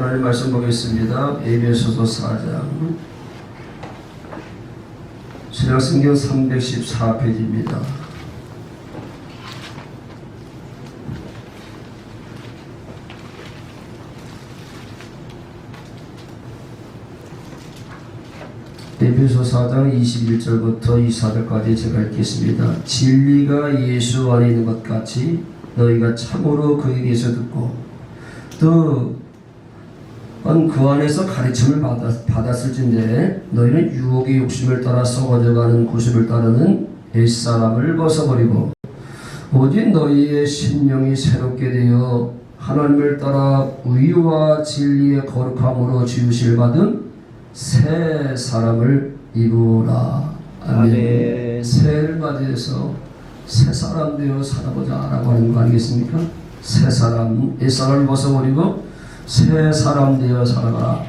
하나님 말씀 보겠습니다. 에베소서 4장 신약성경 314페이지입니다. 에베소 4장 21절부터 24절까지 제가 읽겠습니다. 진리가 예수 안에 있는 것 같이 너희가 참으로 그에게서 듣고 또 그 안에서 가르침을 받았을진데 너희는 유혹의 욕심을 따라 썩어져가는 구습을 따르는 옛사람을 벗어버리고 오직 너희의 심령이 새롭게 되어 하나님을 따라 의와 진리의 거룩함으로 지으실 받은 새 사람을 입으라. 아멘. 새해를 맞이해서 새 사람 되어 살아보자 라고 하는 거 아니겠습니까? 새 사람, 옛사람을 벗어버리고 새 사람 되어 살아가라.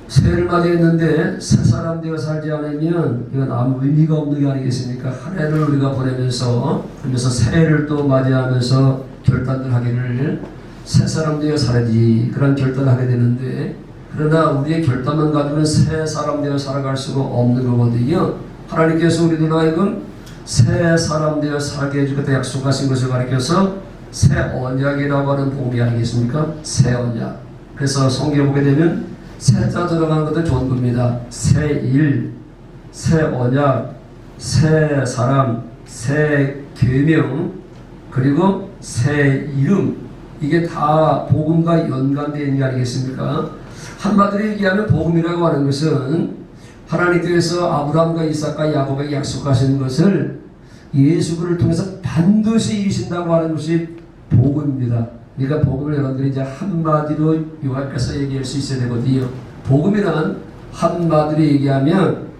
새해를 맞이했는데 새 사람 되어 살지 않으면 이건 아무 의미가 없는 게 아니겠습니까? 한 해를 우리가 보내면서 그러면서 새해를 또 맞이하면서 결단을 하기를 새 사람 되어 살아야지 그런 결단을 하게 되는데 그러나 우리의 결단만 가지고는 새 사람 되어 살아갈 수가 없는 거거든요. 하나님께서 우리들로 하여금 새 사람 되어 살게 해주겠다 약속하신 것을 가리켜서 새 언약이라고 하는 복음이 아니겠습니까? 새 언약. 그래서 성경에 보게 되면 새자 들어가는 것도 좋은 겁니다. 새 일, 새 언약, 새 사람, 새 계명, 그리고 새 이름. 이게 다 복음과 연관되어 있는 게 아니겠습니까? 한마디로 얘기하면 복음이라고 하는 것은 하나님께서 아브라함과 이삭과 야곱에게 약속하신 것을 예수를 통해서 반드시 이루신다고 하는 것이 복음입니다. 그러니까 복음을 여러분들이 이제 한마디로 요약해서 얘기할 수 있어야 되거든요. 복음이란 한마디로 얘기하면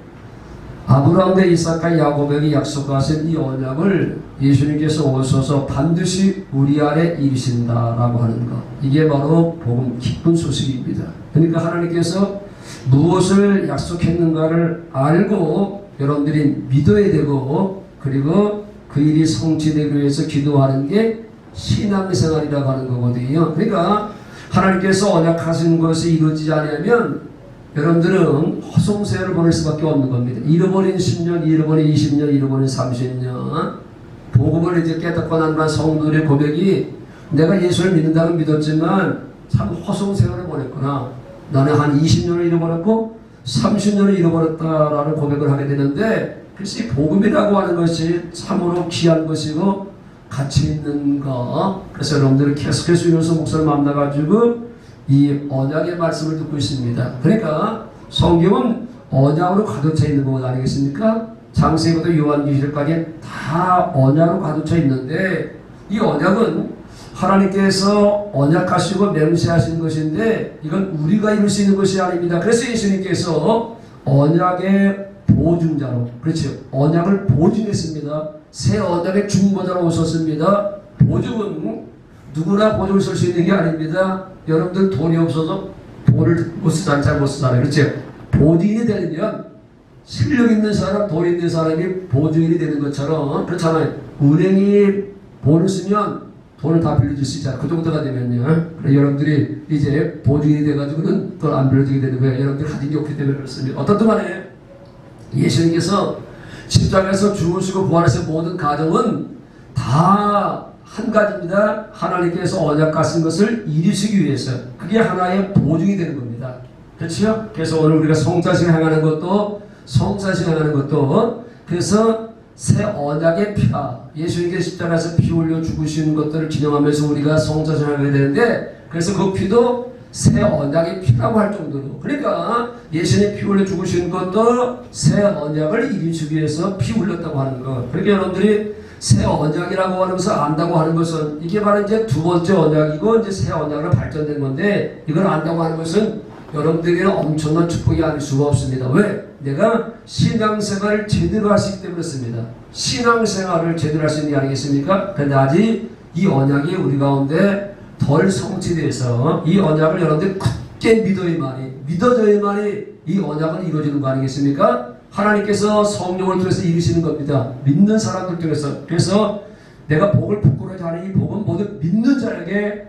아브라함과 이삭과 야곱에게 약속하신 이 언약을 예수님께서 오셔서 반드시 우리 안에 이루신다라고 하는 것. 이게 바로 복음 기쁜 소식입니다. 그러니까 하나님께서 무엇을 약속했는가를 알고 여러분들이 믿어야 되고 그리고 그 일이 성취되기 위해서 기도하는 게 신앙생활이라고 하는 거거든요. 그러니까 하나님께서 언약하신 것이 이루어지지 않으면 여러분들은 허송세월을 보낼 수밖에 없는 겁니다. 잃어버린 10년, 잃어버린 20년, 잃어버린 30년 복음을 이제 깨닫고 난 성도들의 고백이 내가 예수를 믿는다고 믿었지만 참 허송세월을 보냈구나. 나는 한 20년을 잃어버렸고 30년을 잃어버렸다라는 고백을 하게 되는데 그래서 이 복음이라고 하는 것이 참으로 귀한 것이고 가치 있는 거. 그래서 여러분들이 계속해서 윤호성 목사를 만나가지고 이 언약의 말씀을 듣고 있습니다. 그러니까 성경은 언약으로 가득 차 있는 것 아니겠습니까? 창세기부터 요한계시록까지 다 언약으로 가득 차 있는데 이 언약은 하나님께서 언약하시고 맹세하신 것인데 이건 우리가 이룰 수 있는 것이 아닙니다. 그래서 예수님께서 언약의 보증자로, 그렇죠, 언약을 보증했습니다. 새 언약의 중보자로 오셨습니다. 보증은 누구나 보증을 쓸 수 있는 게 아닙니다. 여러분들 돈이 없어서 돈을 못 쓰잖아요. 잘 못 쓰잖아요. 그렇죠? 보증인이 되려면 실력 있는 사람, 돈 있는 사람이 보증인이 되는 것처럼 그렇잖아요. 은행이 돈을 쓰면 돈을 다 빌려줄 수 있잖아요. 그 정도가 되면요. 그래서 여러분들이 이제 보증인이 돼가지고는 돈 안 빌려주게 되는 거예요. 여러분들이 가진 게 없기 때문에 그렇습니다. 어떻든 간에 예수님께서 십자가에서 죽으시고 부활하신 모든 가정은 다 한 가지입니다. 하나님께서 언약하신 것을 이루시기 위해서 그게 하나의 보증이 되는 겁니다. 그렇죠? 그래서 오늘 우리가 성자신 행하는 것도 그래서 새 언약의 피가 예수님께서 십자가에서 피 흘려 죽으시는 것들을 기념하면서 우리가 성자신 하게 되는데 그래서 그 피도 새 언약의 피라고 할 정도로 그러니까 예수님 피 흘려 죽으신 것도 새 언약을 이루시기 위해서 피 흘렸다고 하는 것. 그러니까 여러분들이 새 언약이라고 하는 것을 안다고 하는 것은 이게 바로 이제 두 번째 언약이고 이제 새 언약으로 발전된 건데 이걸 안다고 하는 것은 여러분들에게는 엄청난 축복이 아닐 수가 없습니다. 왜? 내가 신앙생활을 제대로 할 수 있기 때문에 그렇습니다. 신앙생활을 제대로 할 수 있는 게 아니겠습니까? 그런데 아직 이 언약이 우리 가운데 덜 성취돼서 이 언약을 여러분들이 굳게 믿어져야만이 이 언약은 이루어지는 거 아니겠습니까? 하나님께서 성령을 통해서 이루시는 겁니다. 믿는 사람들 통해서. 그래서 내가 복을 부끄러워하지 않으니 복은 모두 믿는 자에게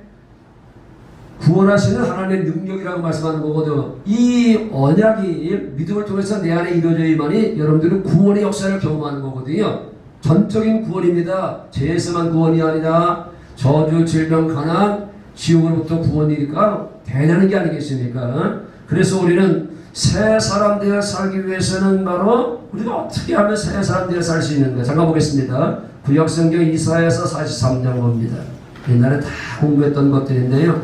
구원하시는 하나님의 능력이라고 말씀하는 거거든. 이 언약이 믿음을 통해서 내 안에 이루어져야만이 여러분들은 구원의 역사를 경험하는 거거든요. 전적인 구원입니다. 죄에서만 구원이 아니라 저주, 질병, 가난, 지옥으로부터 구원이니까 대단한 게 아니겠습니까? 그래서 우리는 새 사람 되어 살기 위해서는 바로 우리가 어떻게 하면 새 사람 되어 살 수 있는가? 잠깐 보겠습니다. 구약성경 이사야서 43장 봅니다. 옛날에 다 공부했던 것들인데요.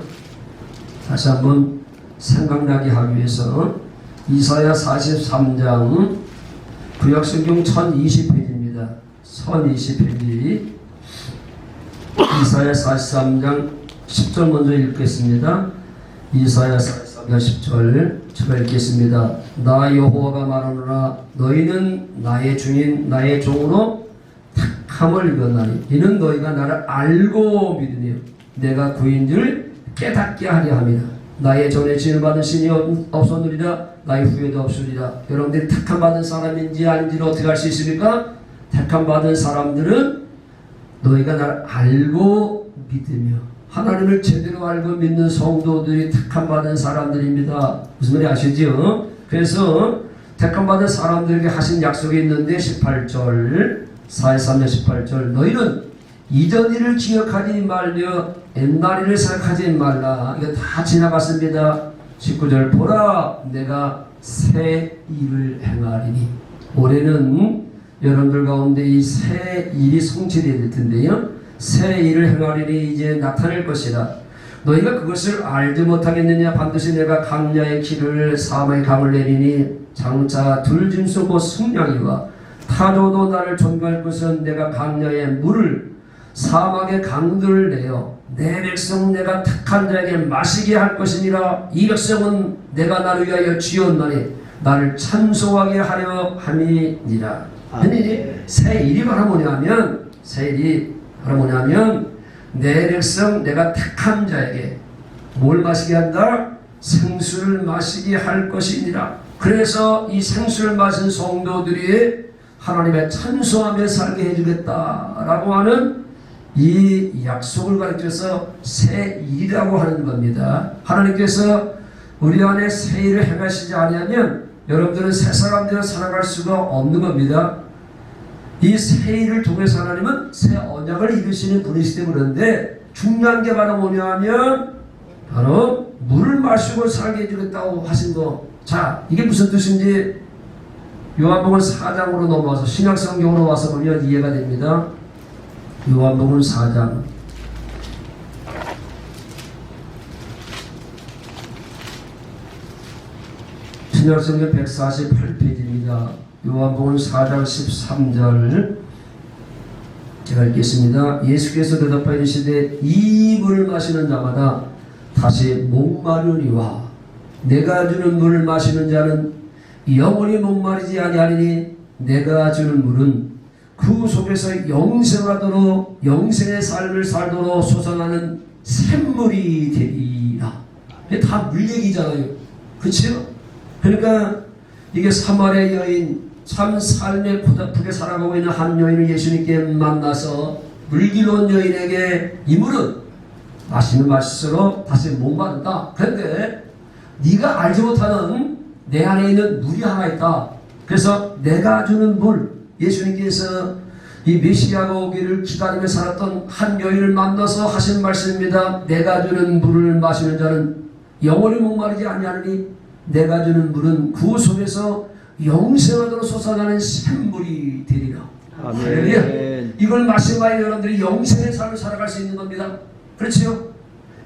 다시 한번 생각나게 하기 위해서 이사야 43장 구약성경 1020페이지입니다. 1020페이지 이사야 43장 10절 먼저 읽겠습니다. 이사야 43장 10절 제가 읽겠습니다. 나 여호와가 말하노라 너희는 나의 주인 나의 종으로 택함을 입었나니 이는 너희가 나를 알고 믿으며 내가 그인 줄 깨닫게 하려 함이라. 나의 전에 지을 받은 신이 없었느니라 나의 후에도 없으리라. 여러분들이 택함 받은 사람인지 아닌지를 어떻게 알 수 있습니까? 택함 받은 사람들은 너희가 나를 알고 믿으며 하나님을 제대로 알고 믿는 성도들이 택함 받은 사람들입니다. 무슨 말인지 아시죠? 그래서 택함 받은 사람들에게 하신 약속이 있는데 18절 43년 18절 너희는 이전 일을 기억하지 말며 옛날 일을 생각하지 말라. 이거 다 지나갔습니다. 19절 보라 내가 새 일을 행하리니. 올해는 여러분들 가운데 이 새 일이 성취되어야 될 텐데요. 새 일을 행하리니 이제 나타낼 것이라. 너희가 그것을 알지 못하겠느냐. 반드시 내가 강야의 길을 사막의 강을 내리니 장차 들짐승 곧 승냥이와 타조도 나를 존귀할 것은 내가 강야의 물을 사막의 강들을 내어 내 백성 내가 택한 자에게 마시게 할 것이니라. 이 백성은 내가 나를 위하여 지었나니 나를 찬송하게 하려 함이니라. 아니 새 일이 바로 뭐냐면 새 일이 바로 뭐냐면 내 백성 내가 택한 자에게 뭘 마시게 한다? 생수를 마시게 할 것이니라. 그래서 이 생수를 마신 성도들이 하나님의 찬송하며 살게 해주겠다라고 하는 이 약속을 가르쳐서 새 일이라고 하는 겁니다. 하나님께서 우리 안에 새 일을 행하시지 아니하면 여러분들은 새 사람들로 살아갈 수가 없는 겁니다. 이 새 일을 통해서 하나님은 새 언약을 이루시는 분이시기 때문에 그런데 중요한 게 바로 뭐냐 하면 바로 물을 마시고 살게 해주겠다고 하신 거. 자, 이게 무슨 뜻인지 요한복음 4장으로 넘어와서 신약성경으로 와서 보면 이해가 됩니다. 요한복음 4장 신약성경 148페이지입니다. 요한복음 4장 13절 제가 읽겠습니다. 예수께서 대답하여 이르시되 이 물을 마시는 자마다 다시 목마르니와 내가 주는 물을 마시는 자는 영원히 목마르지 아니하리니 내가 주는 물은 그 속에서 영생하도록 영생의 삶을 살도록 솟아나는 샘물이 되리라. 이게 다 물 얘기잖아요. 그렇죠? 그러니까 이게 사마리아 여인 참 삶에 고달프게 살아가고 있는 한 여인을 예수님께 만나서 물길로 온 여인에게 이 물은 마시면 마실수록 다시 목마른다. 그런데 네가 알지 못하는 내 안에 있는 물이 하나 있다. 그래서 내가 주는 물, 예수님께서 이 메시아가 오기를 기다리며 살았던 한 여인을 만나서 하신 말씀입니다. 내가 주는 물을 마시는 자는 영원히 목마르지 아니하느니 내가 주는 물은 그 속에서 영생하도록 솟아나는 샘물이 되리라. 아멘. 이걸 마시면 여러분들이 영생의 삶을 살아갈 수 있는 겁니다. 그렇지요?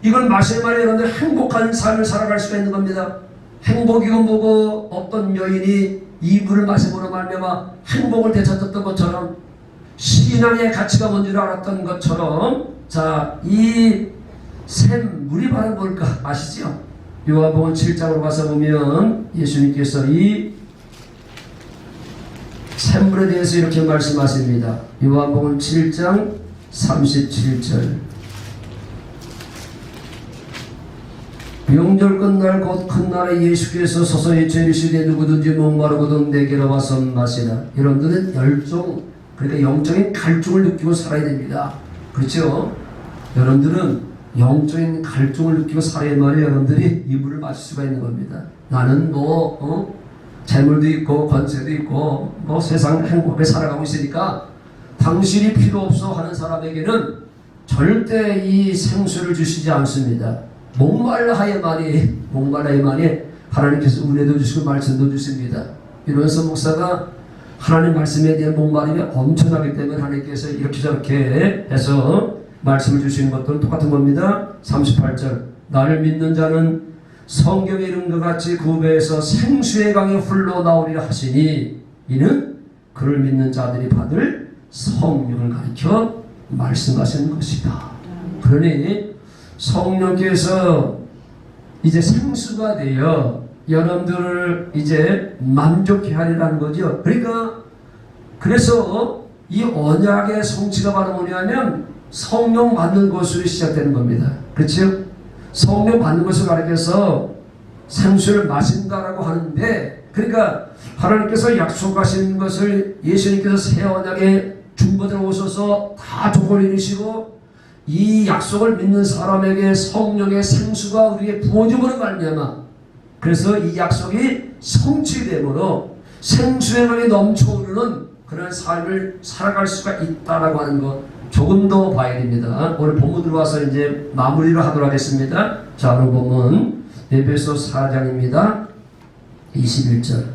이걸 마시면 여러분들 행복한 삶을 살아갈 수가 있는 겁니다. 행복이고 뭐고 어떤 여인이 이 물을 마심으로 말미암아 행복을 되찾았던 것처럼 신앙의 가치가 뭔지를 알았던 것처럼 자, 이 샘물이 바로 뭘까? 아시죠? 요한복음 7장으로 가서 보면 예수님께서 이 샘물에 대해서 이렇게 말씀하십니다. 요한복음 7장 37절 명절 끝날 곧 큰 날에 예수께서 서서히 이르시되 누구든지 목마르거든 내게로 와서 마시라. 여러분들은 열정, 그러니까 영적인 갈증을 느끼고 살아야 됩니다. 그렇죠? 여러분들은 영적인 갈증을 느끼고 살아야 말이 여러분들이 이 물을 마실 수가 있는 겁니다. 나는 재물도 있고 권세도 있고 세상 행복하게 살아가고 있으니까 당신이 필요 없어 하는 사람에게는 절대 이 생수를 주시지 않습니다. 목말라야만이 하나님께서 은혜도 주시고 말씀도 주십니다. 이러면서 목사가 하나님 말씀에 대한 목마름이 엄청나기 때문에 하나님께서 이렇게 저렇게 해서 말씀을 주시는 것도 똑같은 겁니다. 38절 나를 믿는 자는 성경에 이른 것 같이 그 배에서 생수의 강이 흘러나오리라 하시니 이는 그를 믿는 자들이 받을 성령을 가리켜 말씀하시는 것이다. 그러니 성령께서 이제 생수가 되어 여러분들을 이제 만족해 하리라는 거죠. 그래서 이 언약의 성취가 바로 뭐냐면 성령 받는 것으로 시작되는 겁니다. 그렇죠? 성령 받는 것을 가리켜서 생수를 마신다라고 하는데, 그러니까 하나님께서 약속하신 것을 예수님께서 새 언약에 중보자로 오셔서 다 조건을 이루시고 이 약속을 믿는 사람에게 성령의 생수가 우리에게 부어짐으로 말미암아 그래서 이 약속이 성취되므로 생수의 강이 넘쳐오르는 그런 삶을 살아갈 수가 있다라고 하는 것 조금 더 봐야 됩니다. 오늘 본문 들어와서 이제 마무리를 하도록 하겠습니다. 자, 오늘 본문 에베소 4장입니다. 21절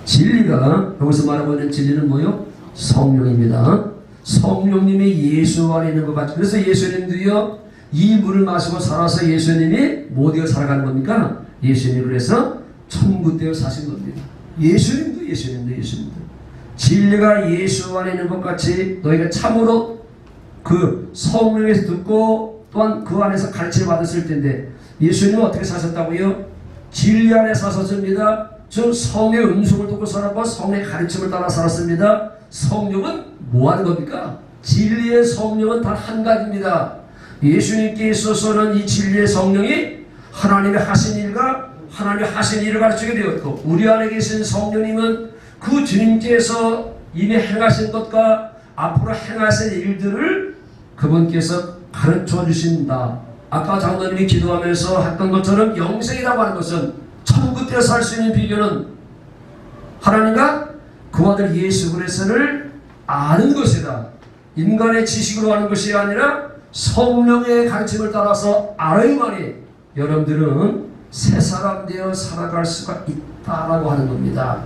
진리가 여기서 말하고 있는 진리는 뭐요? 성령입니다. 성령님이 예수 안에 있는 것 같죠. 그래서 예수님도요 이 물을 마시고 살아서 예수님이 뭐 되어 살아가는 겁니까? 예수님이 그래서 천국 되어 사신 겁니다. 예수님도 진리가 예수 안에 있는 것 같이 너희가 참으로 그 성령에서 듣고 또한 그 안에서 가르침을 받았을 텐데 예수님은 어떻게 사셨다고요? 진리 안에 사셨습니다. 즉 성의 음성을 듣고 살았고 성의 가르침을 따라 살았습니다. 성령은 뭐 하는 겁니까? 진리의 성령은 단 한 가지입니다. 예수님께 있어서는 이 진리의 성령이 하나님의 하신 일과 하나님의 하신 일을 가르치게 되었고 우리 안에 계신 성령님은 그 주님께서 이미 행하신 것과 앞으로 행하실 일들을 그분께서 가르쳐 주신다. 아까 장로님이 기도하면서 했던 것처럼 영생이라고 하는 것은 천국 때에 살 수 있는 비결은 하나님과 그 아들 예수 그리스도를 아는 것이다. 인간의 지식으로 아는 것이 아니라 성령의 가르침을 따라서 알아야만이 여러분들은 새 사람 되어 살아갈 수가 있다라고 하는 겁니다.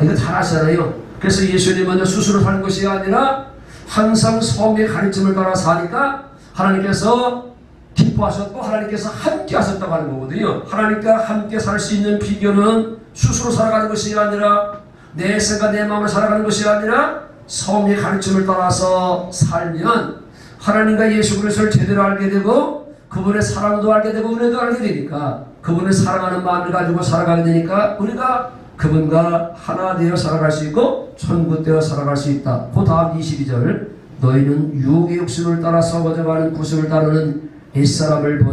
이거 잘 아시잖아요. 그래서 예수님은 수술을 하는 것이 아니라 항상 성의 가르침을 따라 사니까 하나님께서 기뻐하셨고 하나님께서 함께 하셨다고 하는 거거든요. 하나님과 함께 살 수 있는 비결은 스스로 살아가는 것이 아니라 내 생각 내 마음을 살아가는 것이 아니라 성의 가르침을 따라서 살면 하나님과 예수 그리스도를 제대로 알게 되고 그분의 사랑도 알게 되고 은혜도 알게 되니까 그분을 사랑하는 마음을 가지고 살아가게 되니까 우리가 그분과 하나 되어 살아갈 수 있고 천국 되어 살아갈 수 있다. 그 다음 22절 너희는 유혹의 욕심을 따라 썩어져가는 구습을 따르는 옛사람을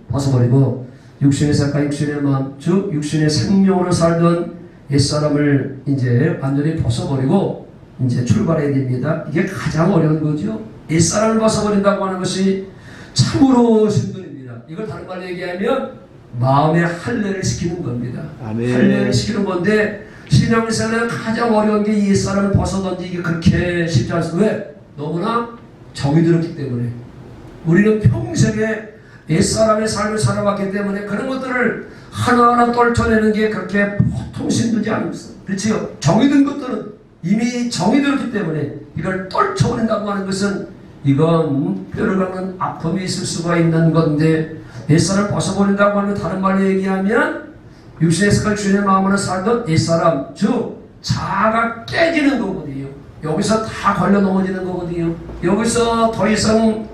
벗어버리고 육신의 생각 육신의 마음 즉 육신의 생명으로 살던 옛사람을 이제 완전히 벗어버리고 이제 출발해야 됩니다. 이게 가장 어려운 거죠. 옛사람을 벗어버린다고 하는 것이 참으로 신분입니다. 이걸 다른 말로 얘기하면 마음의 할례를 시키는 겁니다. 아멘. 할례를 시키는 건데 신앙생활에 가장 어려운 게 옛사람을 벗어던지기 그렇게 쉽지 않습니다. 왜? 너무나 정이 들었기 때문에 우리는 평생에 옛사람의 삶을 살아왔기 때문에 그런 것들을 하나하나 떨쳐내는 게 그렇게 보통 힘들지 않습니다. 그렇지요? 정이 든 것들은 이미 정이 들었기 때문에 이걸 떨쳐버린다고 하는 것은 이건 뼈를 깎는 아픔이 있을 수가 있는 건데 옛사람을 벗어버린다고 하는 다른 말로 얘기하면 육신의 습관 주인의 마음으로 살던 옛사람 즉 자아가 깨지는 거거든요. 여기서 다 걸려 넘어지는 거거든요. 여기서 더 이상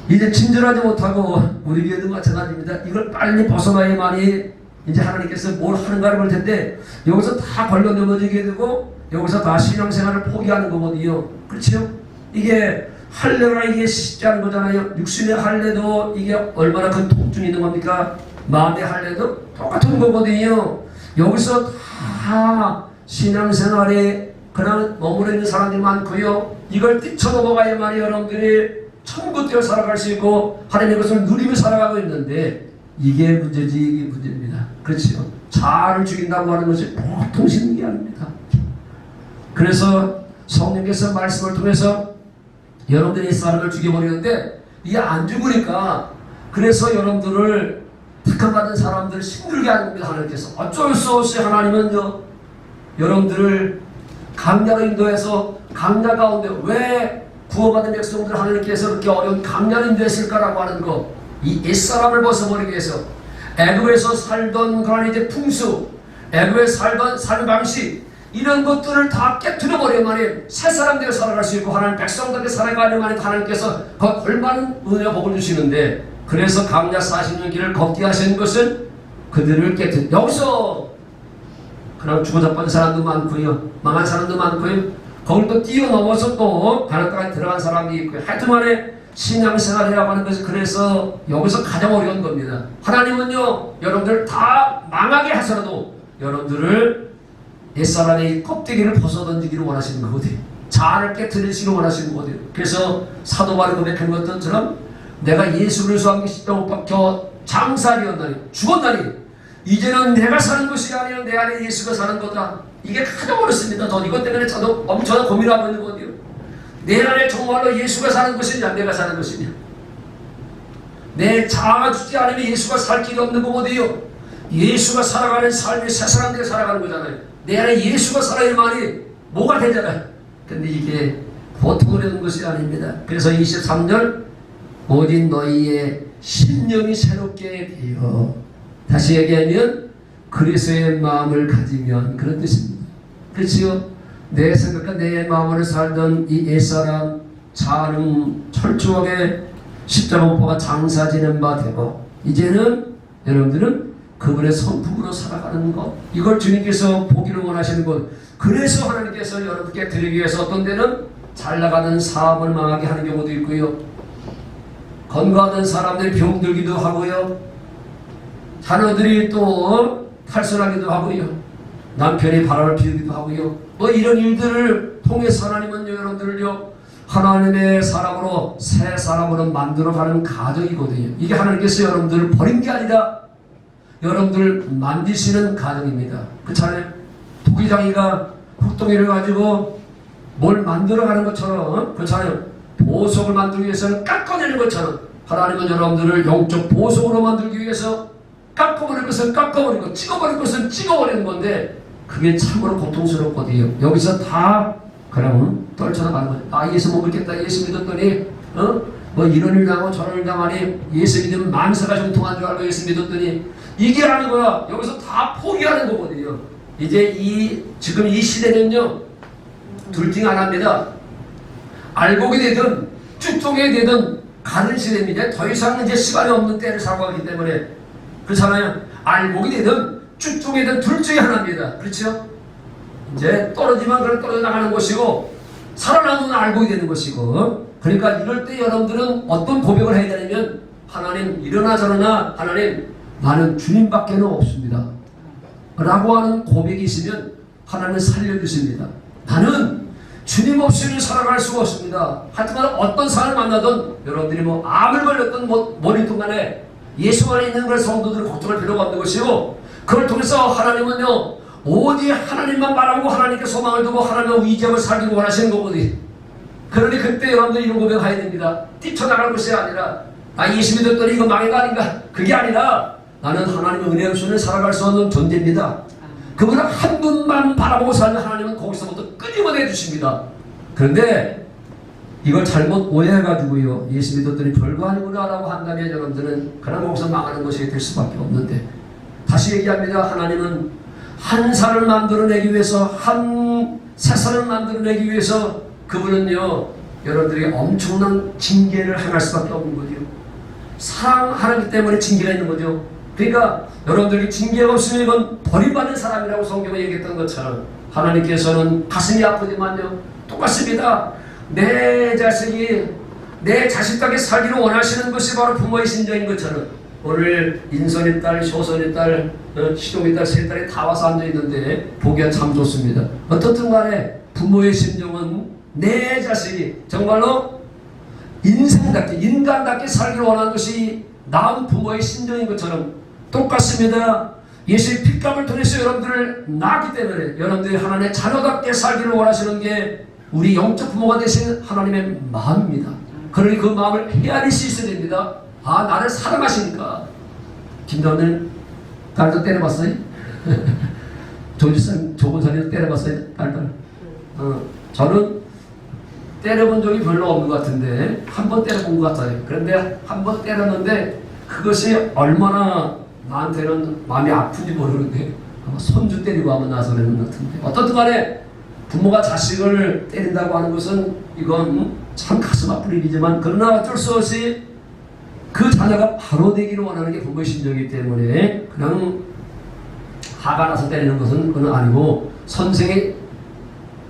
이제 친절하지 못하고 우리 교회도 마찬가지입니다. 이걸 빨리 벗어나야만이 이제 하나님께서 뭘 하는가를 볼 텐데 여기서 다 걸려 넘어지게 되고 여기서 다 신앙생활을 포기하는 거거든요. 그렇죠? 이게 할례가 이게 쉽지 않은 거잖아요. 육신의 할례도 이게 얼마나 큰 통증이 있는 겁니까? 마음의 할례도 똑같은 거거든요. 여기서 다 신앙생활에 그냥 머무르는 사람들이 많고요. 이걸 뛰쳐넘어가야만이 여러분들이 천국되어 살아갈 수 있고 하나님의 것을 누리며 살아가고 있는데 이게 문제지, 이게 문제입니다. 그렇죠? 자아를 죽인다고 하는 것이 보통 쉬운 게 아닙니다. 그래서 성령께서 말씀을 통해서 여러분들이 사람을 죽여버리는데 이게 안 죽으니까 그래서 여러분들을 택함받은 사람들을 힘들게 하는 겁니다. 하나님께서 어쩔 수 없이 하나님은요 여러분들을 강야로 인도해서 강야 가운데 왜 구원받은 백성들 하나님께서 그렇게 어려운 강야로 인도했을까라고 하는 거, 이 옛사람을 벗어버리기 위해서 애굽에서 살던 그런 이제 풍수, 애굽에 살던 삶 방식 이런 것들을 다 깨트려버려야만이 새 사람들이 살아갈 수 있고 하나님 백성들에게 살아가려면 하나님께서 그 얼마나 은혜와 복을 주시는데 그래서 강야 40년 길을 걷게 하신 것은 그들을 깨트 여기서 그냥 죽어자빠진 사람도 많고요 망한 사람도 많고요 거기를 또 뛰어넘어서 또 가난 땅에 들어간 사람이 있고요 하여튼간에 신앙생활이라고 하는 것이 그래서 여기서 가장 어려운 겁니다. 하나님은요 여러분들 다 망하게 하셔도 여러분들을 옛사람의 껍데기를 벗어던지기를 원하시는 거거든요. 자아를 깨트리시기를 원하시는 거거든요. 그래서 사도 바울이 고백한 것처럼 내가 예수를 위해서 한 게 십자가 못 박혀 장사하리었나니 죽었나니 이제는 내가 사는 것이 아니라 내 안에 예수가 사는 거다. 이게 가장 어렵습니다. 저 이것 때문에 저도 엄청난 고민하고 있는 거거든요. 내 안에 정말로 예수가 사는 것이냐 내가 사는 것이냐. 내 자아가 죽지 않으면 예수가 살 길이 없는 거거든요. 예수가 살아가는 삶이 새 사람들이 살아가는 거잖아요. 내 안에 예수가 살아야 말이 뭐가 되잖아요. 근데 이게 보통 어려운 것이 아닙니다. 그래서 23절 오직 너희의 심령이 새롭게 되어 다시 얘기하면 그리스도의 마음을 가지면 그런 뜻입니다. 그렇지요? 내 생각과 내 마음으로 살던 이 옛사람 자아는 철저하게 십자가 못 박아 장사지는 바 되고 이제는 여러분들은 그분의 성품으로 살아가는 것 이걸 주님께서 보기를 원하시는 것 그래서 하나님께서 여러분께 드리기 위해서 어떤 데는 잘 나가는 사업을 망하게 하는 경우도 있고요 건강한 사람들이 병들기도 하고요 자녀들이 또 탈선하기도 하고요 남편이 바람을 피우기도 하고요 뭐 이런 일들을 통해서 하나님은 여러분들을요 하나님의 사람으로 새 사람으로 만들어가는 가정이거든요. 이게 하나님께서 여러분들을 버린 게 아니라 여러분들 만드시는 가정입니다. 그렇잖아요. 토기장이가 흙동이를 가지고 뭘 만들어가는 것처럼 그렇잖아요. 보석을 만들기 위해서는 깎아내는 것처럼 하나님은 여러분들을 영적 보석으로 만들기 위해서 깎아버릴 것은 깎아버리고 찍어버릴 것은 찍어버리는 건데 그게 참으로 고통스럽거든요. 여기서 다 그러면 떨쳐나가는 거죠. 아 예수 못 믿겠다. 예수 믿었더니 뭐 이런 일 당하고 저런 일 당하니 예수 믿으면 만사가 정통한 줄 알고 예수 믿었더니 이게 아닌 거야. 여기서 다 포기하는 거거든요. 이제 지금 이 시대는요 둘 중 하나입니다. 알곡이 되든 쭉종이 되든 가는 시대입니다. 더 이상 이제 시간이 없는 때를 살아가기 때문에 그렇잖아요. 알곡이 되든 쭉종이든 둘 중에 하나입니다. 그렇죠? 이제 떨어지면 그냥 떨어져 나가는 것이고 살아남으면 알곡이 되는 것이고 그러니까 이럴 때 여러분들은 어떤 고백을 해야 되냐면 하나님 이러나 저러나 하나님 나는 주님밖에는 없습니다 라고 하는 고백이 있으면 하나님은 살려주십니다. 나는 주님 없이는 살아갈 수가 없습니다. 하여튼간 어떤 사람을 만나든 여러분들이 뭐 암을 걸렸든 뭐든 간에 예수 안에 있는 그런 성도들을 걱정할 필요가 없는 것이고 그걸 통해서 하나님은요 오직 하나님만 바라보고 하나님께 소망을 두고 하나님을 의지하고 살기를 원하시는 거거든요. 그러니 그때 여러분들이 이런 고백을 해야 됩니다. 뛰쳐나갈 것이 아니라 예수 믿었더니 이거 망해가 아닌가 그게 아니라 나는 하나님의 은혜 없이는 살아갈 수 없는 존재입니다. 그분은 한 분만 바라보고 살면 하나님은 거기서부터 끊임을 해주십니다. 그런데 이걸 잘못 오해해가지고요 예수 믿었더니 별거 아니구나 라고 한다면 여러분들은 그냥 거기서 망하는 것이 될 수밖에 없는데 다시 얘기합니다. 하나님은 한 살을 만들어내기 위해서 한 새살을 만들어내기 위해서 그분은요 여러분들에게 엄청난 징계를 행할 수밖에 없는 거죠. 사랑하기 때문에 징계가 있는 거죠. 그러니까 여러분들이 징계가 없으면 이건 버림받은 사람이라고 성경에 얘기했던 것처럼 하나님께서는 가슴이 아프지만요 똑같습니다. 내 자식이 내 자식답게 살기를 원하시는 것이 바로 부모의 심정인 것처럼 오늘 인선의 딸, 쇼선의 딸, 시동의 딸, 세 딸이 다 와서 앉아있는데 보기가 참 좋습니다. 어떻든 간에 부모의 심정은 내 자식이 정말로 인생답게 인간답게 살기를 원하는 것이 나은 부모의 심정인 것처럼 똑같습니다. 예수의 핏값을 통해서 여러분들을 낳았기 때문에 여러분들이 하나님의 자녀답게 살기를 원하시는 게 우리 영적 부모가 되신 하나님의 마음입니다. 그러니 그 마음을 헤아릴 수 있어야 됩니다. 아, 나를 사랑하시니까. 김도원님 딸도 때려봤어요? 조건사님도 때려봤어요? 딸들? 저는 때려본 적이 별로 없는 것 같은데 한 번 때려본 것 같아요. 그런데 한 번 때렸는데 그것이 얼마나 나한테는 마음이 아픈지 모르는데 아마 손주 때리고 하면 나서 그랬는 것 같은데 어떻든 간에 부모가 자식을 때린다고 하는 것은 이건 참 가슴 아픈 일이지만 그러나 어쩔 수 없이 그 자녀가 바로 되기를 원하는 게 부모의 심정이기 때문에 그냥 화가 나서 때리는 것은 그건 아니고 선생이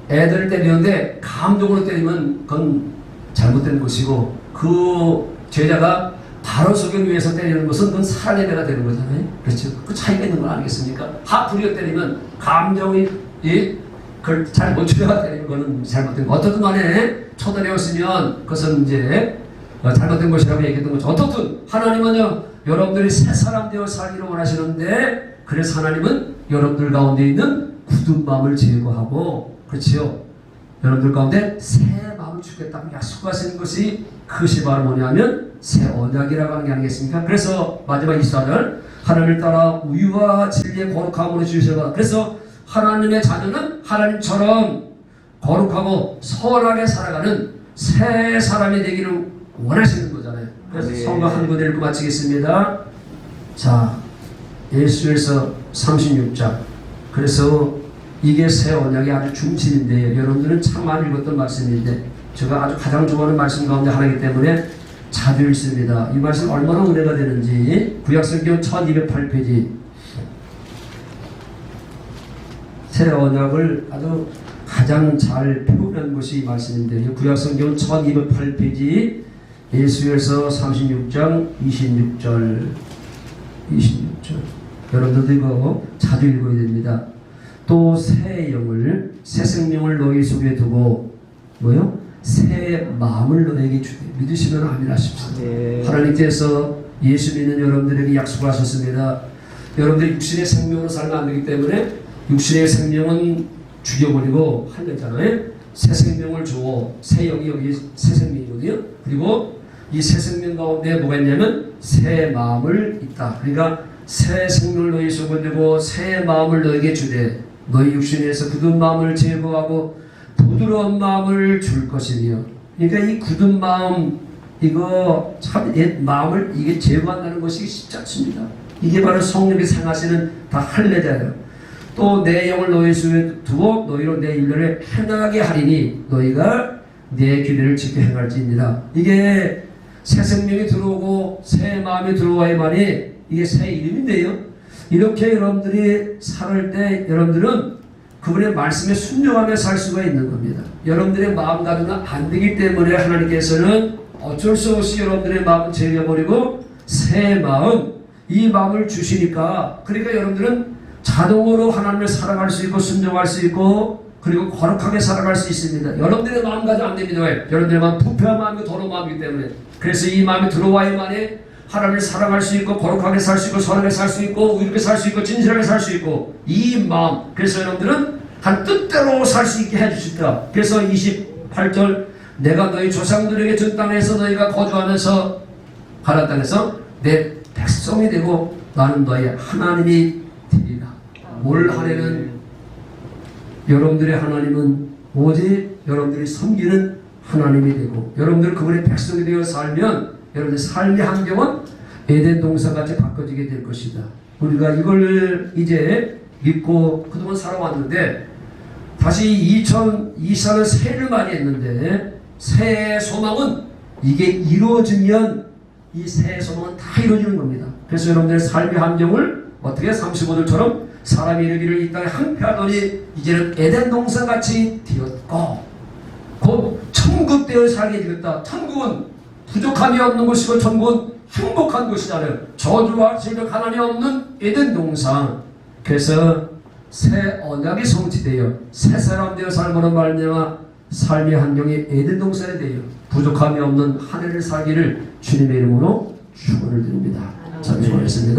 애들을 때리는데 감정으로 때리면 그건 잘못된 것이고 그 제자가 바로 속이기 위해서 때리는 것은 그건 사랑의 배가 되는 거잖아요. 그렇죠? 그 차이가 있는 건 아니겠습니까? 하프리어 때리면 감정이 그걸 잘 못 추려가 때리는 거는 잘못된 거. 어떻든 간에 초단이었으면 그것은 이제 잘못된 것이라고 얘기했던 거죠. 어떻든 하나님은요 여러분들이 새 사람 되어 살기를 원하시는데 그래서 하나님은 여러분들 가운데 있는 굳은 마음을 제거하고 그렇지요. 여러분들 가운데 새 마음을 주겠다고 약속하시는 것이 그것이 바로 뭐냐면 새 언약이라고 하는 게 아니겠습니까? 그래서 마지막 24절 하나님을 따라 우유와 진리의 거룩함으로 주셔서 그래서 하나님의 자녀는 하나님처럼 거룩하고 선하게 살아가는 새 사람이 되기를 원하시는 거잖아요. 그래서 성경 한 권 읽고 마치겠습니다. 자, 예수에서 36장. 그래서 이게 새 언약의 아주 중심인데 여러분들은 참 많이 읽었던 말씀인데 제가 아주 가장 좋아하는 말씀 가운데 하나이기 때문에 자주 읽습니다. 이 말씀 얼마나 은혜가 되는지 구약성경 1208페이지 새 언약을 아주 가장 잘 표현한 것이 이 말씀인데 구약성경 1208페이지 예수에서 36장 26절 여러분들도 이거 자주 읽어야 됩니다. 또 새 영을 새 생명을 너희 속에 두고 뭐요? 새 마음을 너에게 주되 믿으시면 아멘 하십시오. 네. 하나님께서 예수 믿는 여러분들에게 약속하셨습니다. 여러분들이 육신의 생명으로 살면 안 되기 때문에 육신의 생명은 죽여버리고 할랬잖아요. 새 생명을 주어 새 영이 여기 새 생명이거든요. 그리고 이 새 생명 가운데 뭐가 있냐면 새 마음을 있다. 그러니까 새 생명을 너희 속에 두고 새 마음을 너에게 주되 너희 육신에서 굳은 마음을 제거하고 부드러운 마음을 줄 것이며 그러니까 이 굳은 마음 이거 참 옛 마음을 이게 제거한다는 것이 쉽지 않습니다. 이게 바로 성령이 생하시는 다 할례자예요. 또 내 영을 너희 속에 두고 너희로 내 일들을 행하게 하리니 너희가 내 규례를 지켜 행할지니라. 이게 새 생명이 들어오고 새 마음이 들어와야만이 이게 새 이름인데요. 이렇게 여러분들이 살 때 여러분들은 그분의 말씀에 순종하며 살 수가 있는 겁니다. 여러분들의 마음가짐은 안 되기 때문에 하나님께서는 어쩔 수 없이 여러분들의 마음을 제거해버리고 새 마음, 이 마음을 주시니까 그러니까 여러분들은 자동으로 하나님을 사랑할 수 있고 순종할 수 있고 그리고 거룩하게 살아갈 수 있습니다. 여러분들의 마음가짐 안 됩니다. 왜? 여러분들의 마음 부패한 마음이고 더러운 마음이기 때문에. 그래서 이 마음이 들어와야만이 하나님을 사랑할 수 있고 거룩하게 살 수 있고 선하게 살 수 있고 의롭게 살 수 있고 진실하게 살 수 있고 이 마음. 그래서 여러분들은 한 뜻대로 살 수 있게 해주십니다. 그래서 28절 내가 너희 조상들에게 준 땅에서 너희가 거주하면서 가나안 땅에서 내 백성이 되고 나는 너희 하나님이 되리라. 올 한해는 여러분들의 하나님은 오직 여러분들이 섬기는 하나님이 되고 여러분들 그분의 백성이 되어 살면 여러분들 삶의 환경은 에덴 동산같이 바꿔지게 될 것이다. 우리가 이걸 이제 믿고 그동안 살아왔는데 다시 2024년 새해를 맞이했는데 새해 소망은 이게 이루어지면 이 새해 소망은 다 이루어지는 겁니다. 그래서 여러분들의 삶의 환경을 어떻게 35절처럼 사람이 이르기를 이 땅에 항폐하더니 이제는 에덴 동산같이 되었고 곧 천국 되어 살게 되었다. 천국은 부족함이 없는 곳이고 천국은 행복한 곳이잖아요. 저주와 질병 하나님 없는 에덴 동산. 그래서 새 언약이 성취되어 새 사람 되어 살므로 말미암아 삶의 환경이 에덴 동산에 대하여 부족함이 없는 한 해를 살기를 주님의 이름으로 축원을 드립니다. 잠시 고하겠습니다.